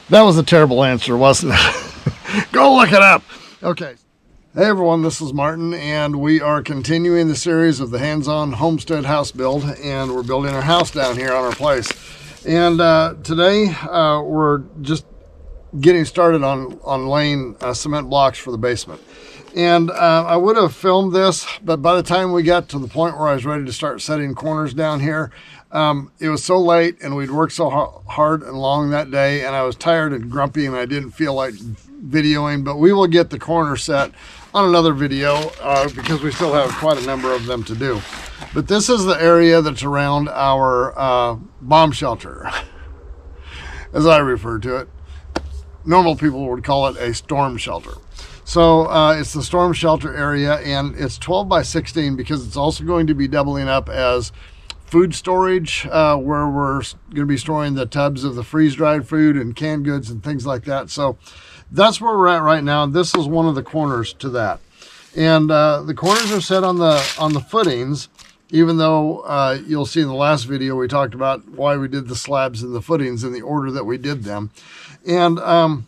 That was a terrible answer, wasn't it? Go look it up. Okay. Hey everyone, this is Martin, and we are continuing the series of the hands-on homestead house build, and we're building our house down here on our place. And today we're just getting started on laying cement blocks for the basement. And I would have filmed this, but by the time we got to the point where I was ready to start setting corners down here, it was so late and we'd worked so hard and long that day, and I was tired and grumpy and I didn't feel like videoing, but we will get the corner set on another video because we still have quite a number of them to do. But this is the area that's around our bomb shelter, as I refer to it. Normal people would call it a storm shelter. So it's the storm shelter area, and it's 12 by 16 because it's also going to be doubling up as food storage, where we're going to be storing the tubs of the freeze-dried food and canned goods and things like that. So that's where we're at right now. This is one of the corners to that. And the corners are set on the footings, even though you'll see in the last video we talked about why we did the slabs and the footings in the order that we did them. And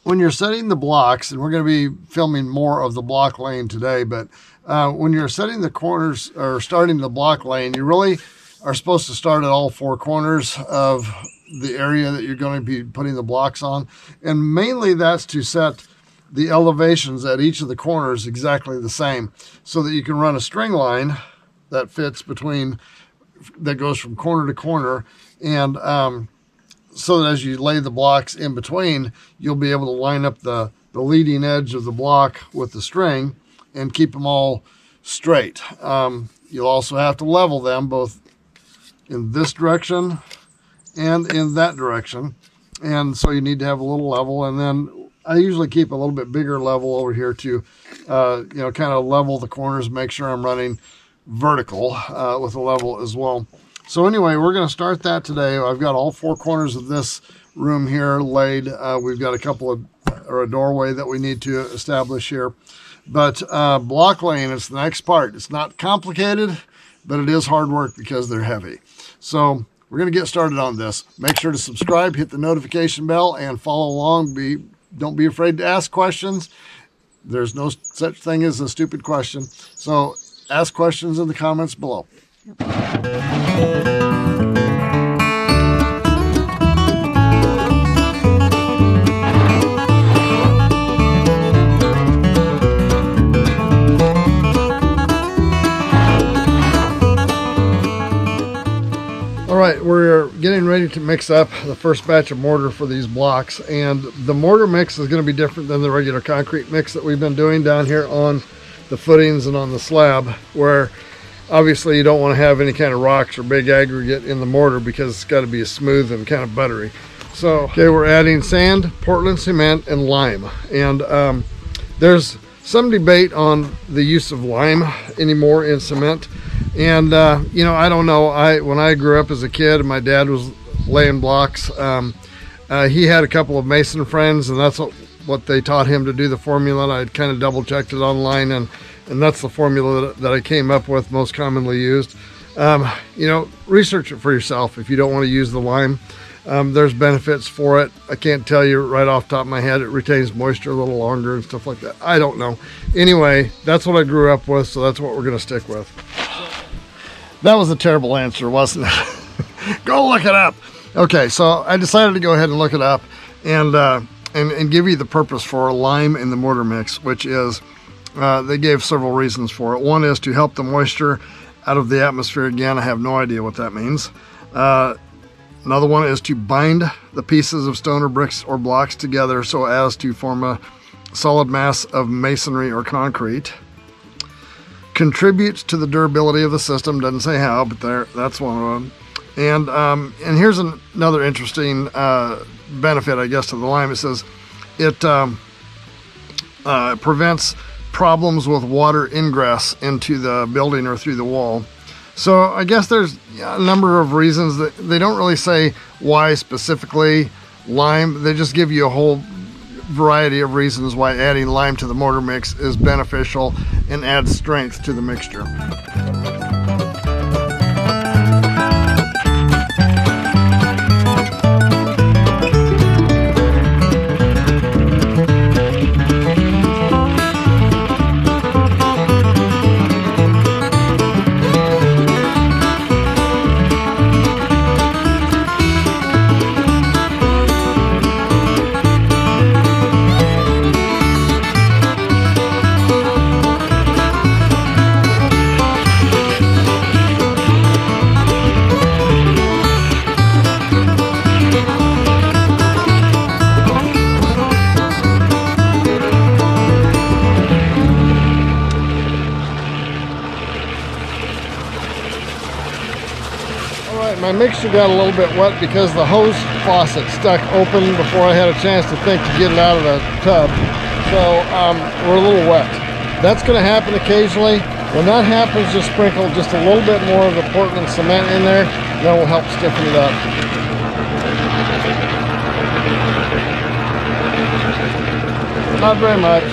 when you're setting the blocks, and we're going to be filming more of the block laying today, but when you're setting the corners or starting the block laying, you really are supposed to start at all four corners of the area that you're going to be putting the blocks on. And mainly that's to set the elevations at each of the corners exactly the same, so that you can run a string line that fits between, that goes from corner to corner, and so that as you lay the blocks in between, you'll be able to line up the leading edge of the block with the string and keep them all straight. You'll also have to level them both in this direction and in that direction. And so you need to have a little level. And then I usually keep a little bit bigger level over here to, kind of level the corners, make sure I'm running vertical with a level as well. So anyway, we're going to start that today. I've got all four corners of this room here laid. We've got a doorway that we need to establish here. But block laying is the next part. It's not complicated, but it is hard work because they're heavy. So we're going to get started on this. Make sure to subscribe, hit the notification bell, and follow along. Don't be afraid to ask questions. There's no such thing as a stupid question. So ask questions in the comments below. All right, we're getting ready to mix up the first batch of mortar for these blocks, and the mortar mix is going to be different than the regular concrete mix that we've been doing down here on the footings and on the slab, where obviously you don't want to have any kind of rocks or big aggregate in the mortar because it's got to be smooth and kind of buttery. So, okay, we're adding sand, Portland cement, and lime. And there's some debate on the use of lime anymore in cement. And, I don't know. When I grew up as a kid and my dad was laying blocks, he had a couple of mason friends, and that's what they taught him to do the formula. And I'd kind of double checked it online, and that's the formula that I came up with, most commonly used. Research it for yourself if you don't want to use the lime. There's benefits for it. I can't tell you right off the top of my head. It retains moisture a little longer and stuff like that. I don't know. Anyway, that's what I grew up with, so that's what we're going to stick with. That was a terrible answer, wasn't it? Go look it up. Okay, so I decided to go ahead and look it up and give you the purpose for lime in the mortar mix, which is, they gave several reasons for it. One is to help the moisture out of the atmosphere. Again, I have no idea what that means. Another one is to bind the pieces of stone or bricks or blocks together so as to form a solid mass of masonry or concrete. Contributes to the durability of the system. Doesn't say how, but that's one of them. And here's another interesting benefit, I guess, to the lime. It says it prevents problems with water ingress into the building or through the wall. So I guess there's a number of reasons that they don't really say why specifically lime. They just give you a whole variety of reasons why adding lime to the mortar mix is beneficial and adds strength to the mixture. my mixture got a little bit wet because the hose faucet stuck open before I had a chance to think to get it out of the tub. So we're a little wet. That's going to happen occasionally. When that happens, just sprinkle just a little bit more of the Portland cement in there. That will help stiffen it up. Not very much.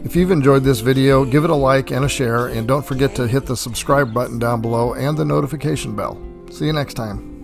If you've enjoyed this video, give it a like and a share, and don't forget to hit the subscribe button down below and the notification bell. See you next time.